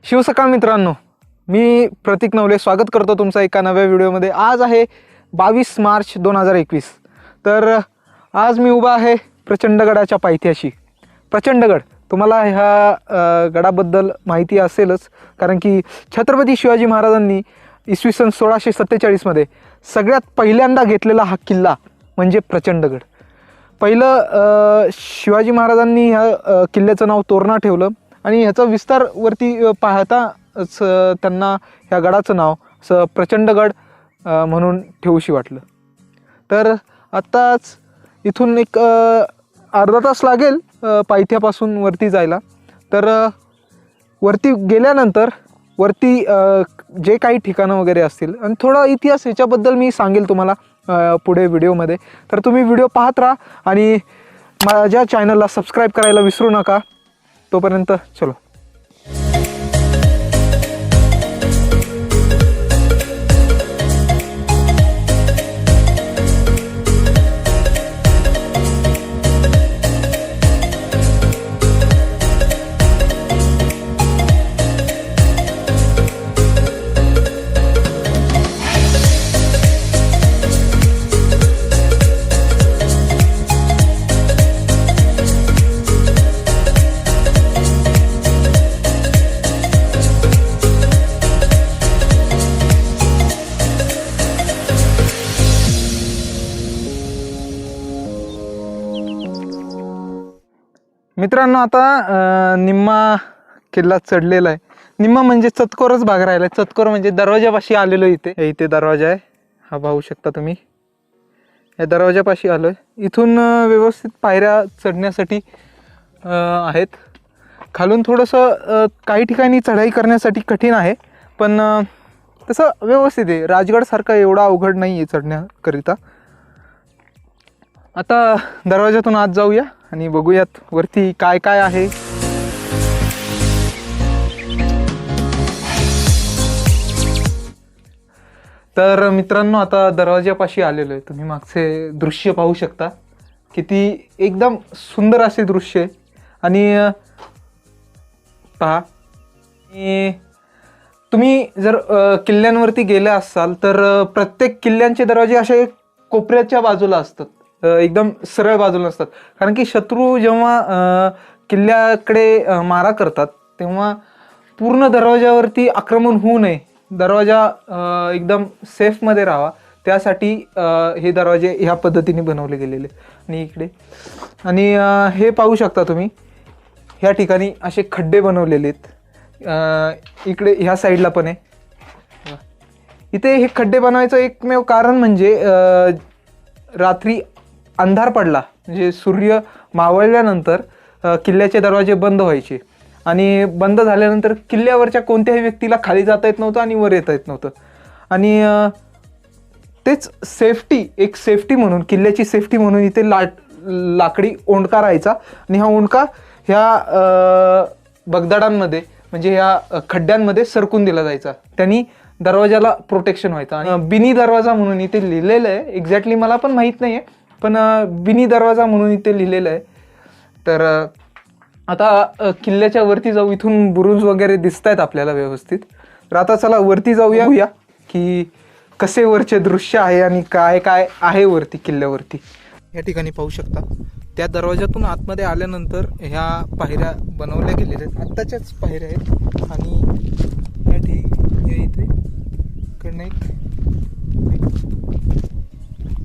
शिवसकाळ मित्रांनो, मी प्रतीक नवले स्वागत करतो तुमचं एका नव्या व्हिडिओमध्ये। आज आहे 22 मार्च 2021। तर आज मी उभा आहे प्रचंडगडाच्या पायथ्याशी। प्रचंडगड तुम्हाला ह्या गडाबद्दल माहिती असेलच, कारण की छत्रपती शिवाजी महाराजांनी इसवी सन 1647 मध्ये सगळ्यात पहिल्यांदा घेतलेला हा किल्ला म्हणजे प्रचंडगड। पहिलं शिवाजी महाराजांनी ह्या किल्ल्याचं नाव तोरणा ठेवलं आणि ह्याचा विस्तार वरती पाहताच त्यांना ह्या गडाचं नाव प्रचंडगड म्हणून ठेवूशी वाटलं। तर आत्ताच इथून एक अर्धा तास लागेल पायथ्यापासून वरती जायला। तर वरती गेल्यानंतर वरती जे काही ठिकाणं वगैरे असतील आणि थोडा इतिहास ह्याच्याबद्दल मी सांगेल तुम्हाला पुढे व्हिडिओमध्ये। तर तुम्ही व्हिडिओ पाहत राहा आणि माझ्या चॅनलला सबस्क्राईब करायला विसरू नका। तोपर्यंत चलो। मित्रांनो, आता निम्मा किल्ला चढलेला आहे। निम्मा म्हणजे चतकोरच भाग राहिला आहे। चतकोर म्हणजे दरवाजापाशी आलेलो इथे दरवाजा आहे, हा पाहू शकता तुम्ही। या दरवाजापाशी आलोय। इथून व्यवस्थित पायऱ्या चढण्यासाठी आहेत। खालून थोडंसं काही ठिकाणी चढाई करण्यासाठी कठीण आहे, पण तसं व्यवस्थित आहे। राजगडसारखा एवढा अवघड नाही आहे चढण्याकरिता। आता दरवाजातून आत जाऊया आणि बघूयात वरती काय काय आहे। तर मित्रांनो, आता दरवाजापाशी आलेलो आहे। तुम्ही मागचे दृश्य पाहू शकता, किती एकदम सुंदर असे दृश्य आहे। आणि पहा, तुम्ही जर किल्ल्यांवरती गेले असाल तर प्रत्येक किल्ल्यांचे दरवाजे असे कोपऱ्याच्या बाजूला असतात, एकदम सरळ बाजूला असतात। कारण की शत्रू जेव्हा किल्ल्याकडे मारा करतात तेव्हा पूर्ण दरवाजावरती आक्रमण होऊ नये, दरवाजा एकदम सेफमध्ये राहावा, त्यासाठी हे दरवाजे ह्या पद्धतीने बनवले गेलेले। आणि इकडे हे पाहू शकता तुम्ही, ह्या ठिकाणी असे खड्डे बनवलेले आहेत। इकडे ह्या साईडला पण आहे। इथे हे खड्डे बनवायचं एकमेव कारण म्हणजे रात्री अंधार पडला म्हणजे सूर्य मावळल्यानंतर किल्ल्याचे दरवाजे बंद व्हायचे आणि बंद झाल्यानंतर किल्ल्यावरच्या कोणत्याही व्यक्तीला खाली जाता येत नव्हतं आणि वर येता येत नव्हतं। आणि तेच सेफ्टी म्हणून, किल्ल्याची सेफ्टी म्हणून इथे लाकडी ओंडका राहायचा आणि हा ओंडका ह्या बगदाडांमध्ये म्हणजे ह्या खड्ड्यांमध्ये सरकून दिला जायचा। त्यांनी दरवाजाला प्रोटेक्शन व्हायचं। आणि बिनी दरवाजा म्हणून इथे लिहिलेलं आहे, एक्झॅक्टली मला पण माहीत नाही आहे, पण बिनी दरवाजा म्हणून इथे लिहिलेलं आहे। तर आता किल्ल्याच्या वरती जाऊ। इथून बुरुज वगैरे दिसत आहेत आपल्याला व्यवस्थित। तर आता चला वरती जाऊया की कसे वरचे दृश्य आहे आणि काय काय आहे वरती किल्ल्यावरती। या ठिकाणी पाहू शकता, त्या दरवाजातून आतमध्ये आल्यानंतर ह्या पायऱ्या बनवल्या गेलेल्या आहेत, आत्ताच्याच पायऱ्या आहेत। आणि इथे कडनं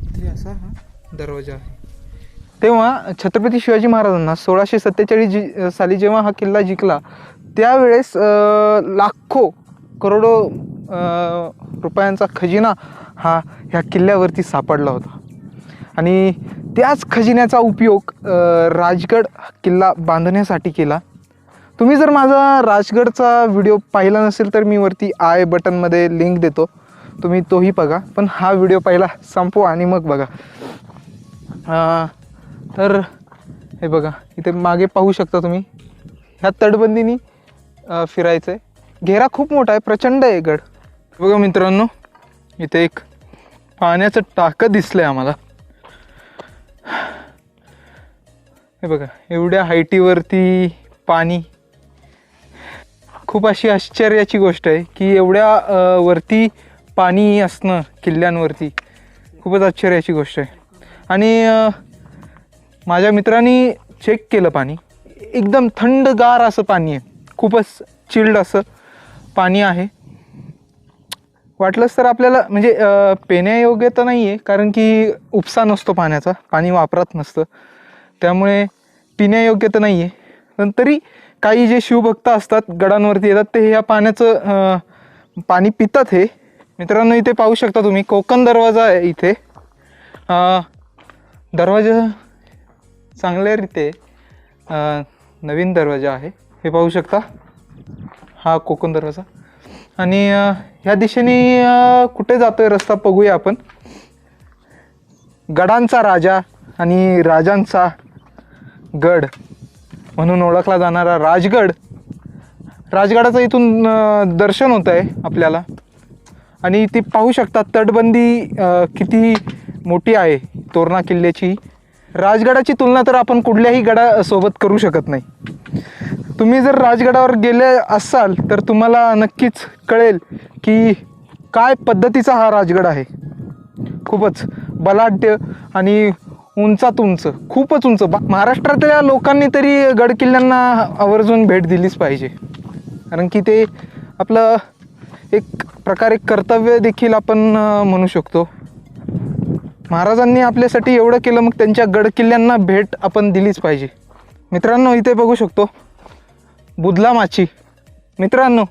इथे असा हा दरवाजा आहे। तेव्हा छत्रपती शिवाजी महाराजांना 1647 साली जेव्हा हा किल्ला जिंकला त्यावेळेस लाखो करोडो रुपयांचा खजिना हा ह्या किल्ल्यावरती सापडला होता। आणि त्याच खजिन्याचा उपयोग राजगड किल्ला बांधण्यासाठी केला। तुम्ही जर माझा राजगडचा व्हिडिओ पाहिला नसेल तर मी वरती आय बटनमध्ये लिंक देतो, तुम्ही तोही बघा। पण हा व्हिडिओ पहिला संपवा आणि मग बघा। तर हे बघा, इथे मागे पाहू शकता तुम्ही, ह्या तटबंदीनी फिरायचं आहे। घेरा खूप मोठा आहे, प्रचंड आहे गड। बघा मित्रांनो, इथे एक पाण्याचं टाकं दिसलंय आम्हाला। हे बघा, एवढ्या हाईटीवरती पाणी, खूप अशी आश्चर्याची गोष्ट आहे की एवढ्या वरती पाणी असणं किल्ल्यांवरती खूपच आश्चर्याची गोष्ट आहे. आणि माझ्या मित्रांनी चेक केलं पाणी, एकदम थंडगार असं पाणी आहे, खूपच चिल्ड असं पाणी आहे. वाटलंच तर आपल्याला म्हणजे पिण्यायोग्य तर नाही आहे, कारण की उपसा नसतो पाण्याचा, पाणी वापरात नसतं, त्यामुळे पिण्यायोग्य तर नाही आहे. पण तरी काही जे शिवभक्त असतात गडांवरती येतात ते ह्या पाण्याचं पाणी पितात. हे मित्रांनो इथे पाहू शकता तुम्ही, कोकण दरवाजा आहे इथे. दरवाजा चांगल्यारीते नवीन दरवाजा आहे, हे पाहू शकता, हा कोकण दरवाजा. आणि ह्या दिशेने कुठे जातोय रस्ता बघूया आपण. गडांचा राजा आणि राजांचा गड म्हणून ओळखला जाणारा राजगडाचं इथून दर्शन होत आहे आपल्याला. आणि ती पाहू शकता तटबंदी किती मोठी आहे तोरणा किल्ल्याची. राजगडाची तुलना तर आपण कुठल्याही गडासोबत करू शकत नाही. तुम्ही जर राजगडावर गेले असाल तर तुम्हाला नक्कीच कळेल की काय पद्धतीचा हा राजगड आहे. खूपच बलाढ्य आणि उंचात उंच, खूपच उंच. महाराष्ट्रातल्या लोकांनी तरी गड किल्ल्यांना आवर्जून भेट दिलीच पाहिजे, कारण की ते आपलं एक प्रकारे कर्तव्य देखील आपण म्हणू शकतो. महाराजांनी आपल्यासाठी एवढं केलं, मग त्यांच्या गड किल्ल्यांना भेट आपण दिलीच पाहिजे. मित्रांनो इथे बघू शकतो बुधला माची. मित्रांनो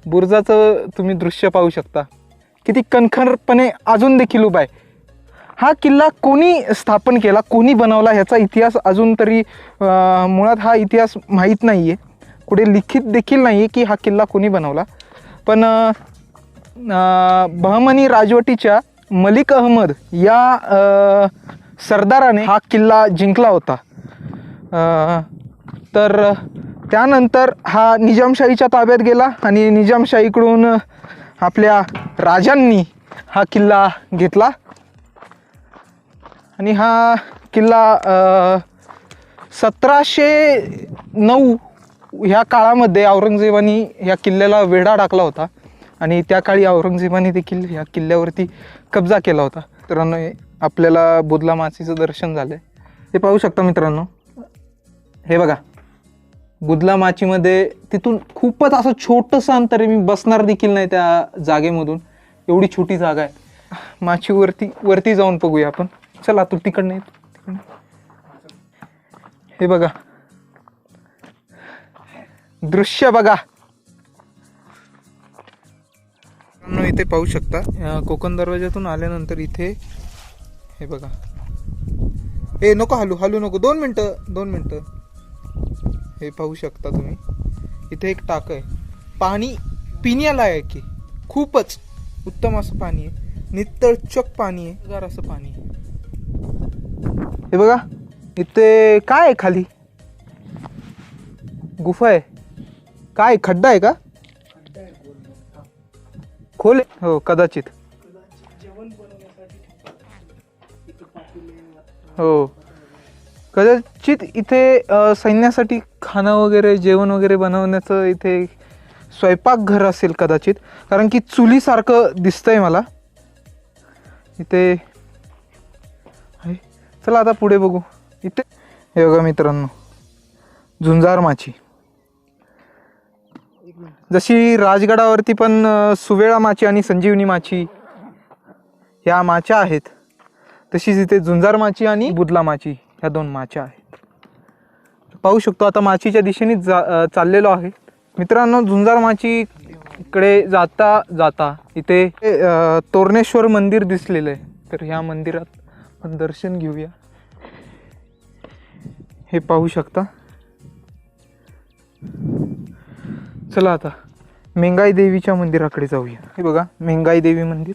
बुरुजाचं तुम्ही दृश्य पाहू शकता, किती कणखरपणे अजून देखील उभा आहे. हा किल्ला कोणी स्थापन केला, कोणी बनवला, ह्याचा इतिहास अजून तरी मुळात हा इतिहास माहीत नाही आहे, कुठे लिखित देखील नाही आहे की हा किल्ला कोणी बनवला. पण बहमनी राजवटीच्या मलिक अहमद या सरदाराने हा किल्ला जिंकला होता. तर त्यानंतर हा निजामशाहीच्या ताब्यात गेला आणि निजामशाहीकडून आपल्या राजांनी हा किल्ला घेतला. आणि हा किल्ला 1709 ह्या काळामध्ये औरंगजेबाने ह्या किल्ल्याला वेढा टाकला होता आणि त्या काळी औरंगजेबाने देखील ह्या किल्ल्यावरती कब्जा केला होता. मित्रांनो आपल्याला बुधला माचीचं दर्शन झालं आहे, हे पाहू शकता मित्रांनो. हे बघा बुधला माचीमध्ये तिथून खूपच असं छोटंसं अंतर आहे, मी बसणार देखील नाही त्या जागेमधून, एवढी छोटी जागा आहे. माचीवरती जाऊन बघूया आपण. चला तू तिकडनं येतो. हे बघा दृश्य बघा. इथे पाहू शकता कोकण दरवाजातून आल्यानंतर इथे हे बघा. ए नको हलू नको, 2 मिनटं. हे पाहू शकता तुम्ही, इथे एक टाक आहे, पाणी पिण्याला आहे की खूपच उत्तम असं पाणी आहे, नितळचक पाणी आहे, गार असं पाणी आहे. हे बघा इथे काय आहे, खाली गुफा आहे, काय खड्डा आहे का, खोल हो कदाचित, हो कदाचित इथे सैन्यासाठी खाणं वगैरे जेवण वगैरे बनवण्याचं इथे स्वयंपाकघर असेल कदाचित, कारण की चुलीसारखं दिसतंय मला इथे. चला आता पुढे बघू. इथे हे बघा मित्रांनो झुंजार माची. जशी राजगडावरती पण सुवेळा माची आणि संजीवनी माची ह्या माच्या आहेत, तशीच इथे झुंजार माची आणि बुधला माची ह्या 2 माच्या आहेत. पाहू शकतो आता माचीच्या दिशेने चाललेलो आहे. मित्रांनो झुंजार माची इकडे जाता इथे तोरणेश्वर मंदिर दिसलेलं आहे, तर ह्या मंदिरात आपण दर्शन घेऊया. हे पाहू शकता. चला आता मेंगाई देवीच्या मंदिराकडे जाऊया. हे बघा मेंगाई देवी मंदिर.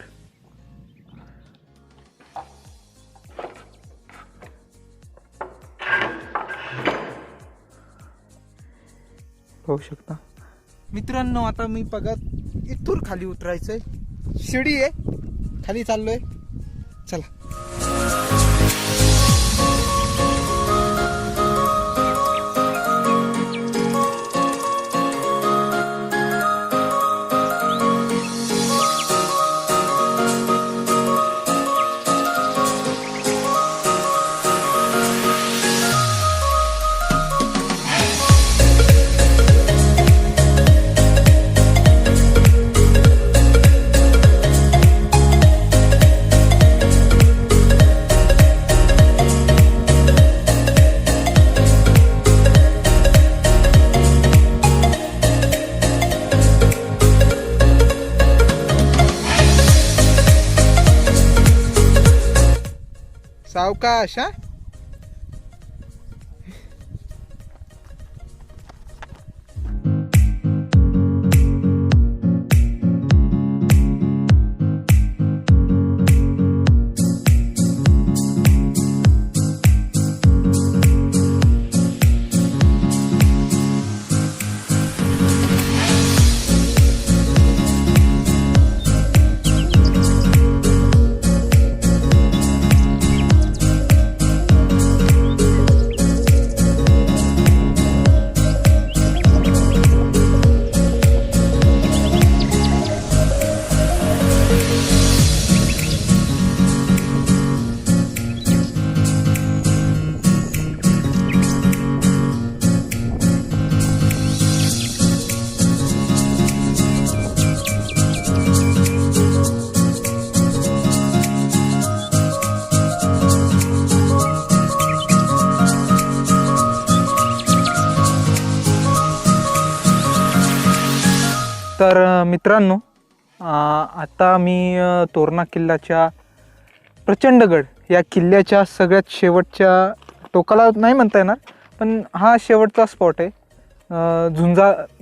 पाहू शकता मित्रांनो. आता मी बघा इथून खाली उतरायचंय, शिडी आहे, खाली चाललोय. चला सावकाश हा. तर मित्रांनो, आता मी तोरणा किल्ल्याच्या प्रचंडगड या किल्ल्याच्या सगळ्यात शेवटच्या टोकाला नाही म्हणता येणार, पण हा शेवटचा स्पॉट आहे.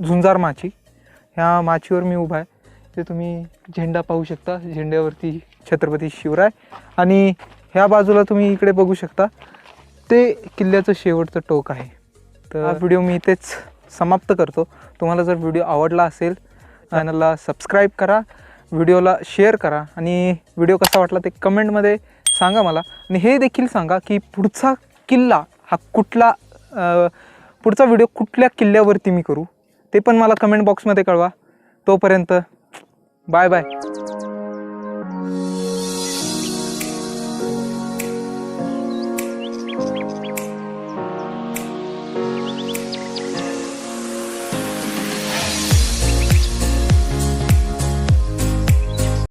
झुंजार माची. ह्या माचीवर मी उभा आहे. ते तुम्ही झेंडा पाहू शकता. झेंड्यावरती छत्रपती शिवराय आणि ह्या बाजूला तुम्ही इकडे बघू शकता ते किल्ल्याचं शेवटचं टोक आहे. तर हा व्हिडिओ मी इथेच समाप्त करतो. तुम्हाला जर व्हिडिओ आवडला असेल चॅनलला सबस्क्राईब करा, व्हिडिओला शेअर करा आणि व्हिडिओ कसा वाटला ते कमेंटमध्ये सांगा मला. आणि हे देखील सांगा की पुढचा किल्ला हा कुठला, पुढचा व्हिडिओ कुठल्या किल्ल्यावरती मी करू ते पण मला कमेंट बॉक्समध्ये कळवा. तोपर्यंत बाय बाय.